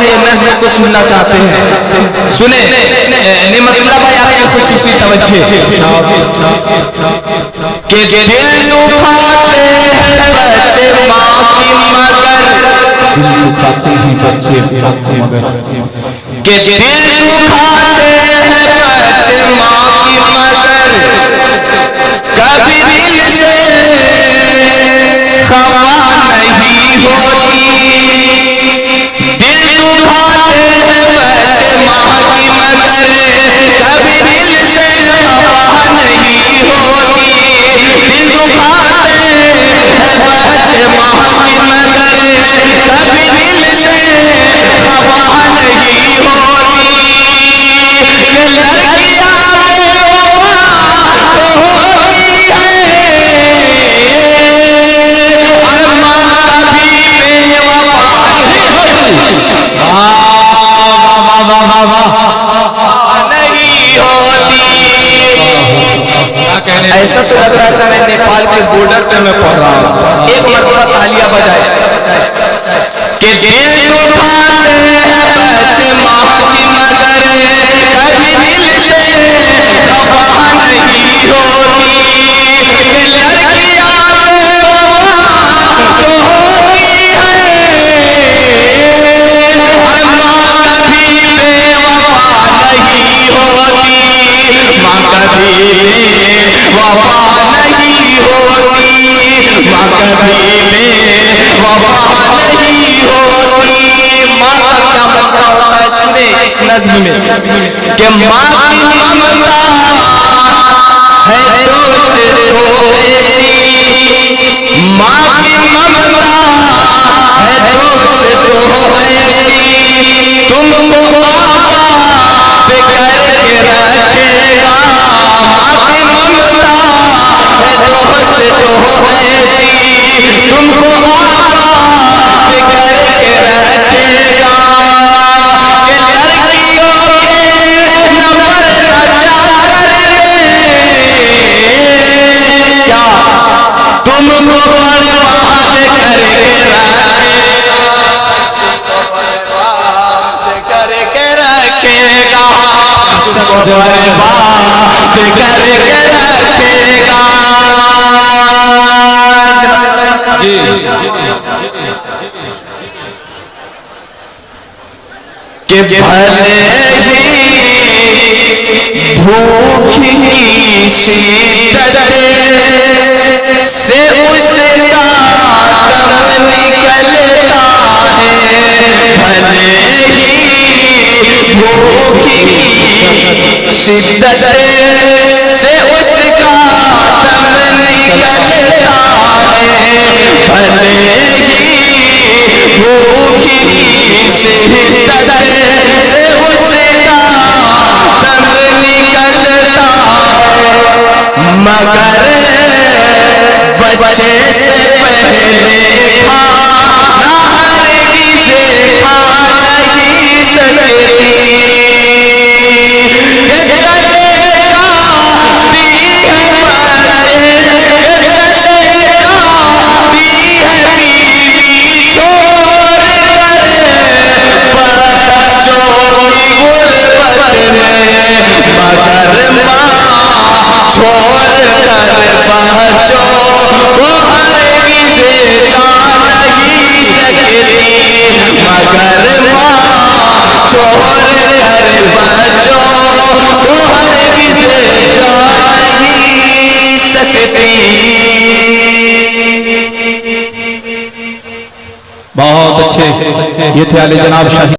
से नज़्म को सुनना चाहते हैं, सुने। नेमतुल्लाह भाई आपकी खुसूसी तवज्जो के दिल दुखाते हैं बच्चे माँ की मगर, दिल दुखाते हैं बच्चे माँ की मगर, के दिल दुखाते हैं बच्चे माँ की मगर, कभी दिल से खफा नहीं होती। दिल दुखाते हैं बच्चे माँ की मगर, कभी दिल से खफा नहीं होती। दिल दुखाते हैं बच्चे माँ की मगर, कभी दिल से खफा नहीं होती। ये लड़कियां तो होती है और माँ कभी बेवफा नहीं होती। ऐसा तो लग रहा था मैं नेपाल के बॉर्डर पे मैं पढ़ रहा हूँ। एक मरतबा तालियां बजाए कि दिल दुखाते हैं बच्चे माँ की मगर, कभी दिल से खफा नहीं होती। कि लड़कियां तो होती है और माँ कभी बेवफा नहीं होती। माँ कभी बेवफा नहीं होती। माँ कभी बेवफा नहीं होती। माँ का क्या ममता होता है, सुने इस नज़्म में कि माँ की ममता है दोस्तों ऐसी, माँ की ममता है दोस्तों ऐसी, तुमको आबाद करके रखेगा। माँ की ममता है दोस्तों ऐसी, तुमको आबाद करके रखेगा। ये लड़कियों के नंबर क्या तुमको बर्बाद करके रखेगा। बर्बाद करके रखेगा। कि भले ही भूख की शिद्दत से उसका दम निकलता है। भले ही भूख की शिद्दत से उसका दम निकलता है। भले ही भूख की शिद्दत से उसका दम निकलता है, मगर बच्चे से पहले खाना हरगिज़ खा नहीं सकती। मगर माँ छोड़ कर बच्चों को हरगिज़ जा नहीं सकती। मगर माँ छोड़ कर बच्चों को हरगिज़ जा नहीं सकती। बहुत अच्छे ये थे आले जनाब शाही।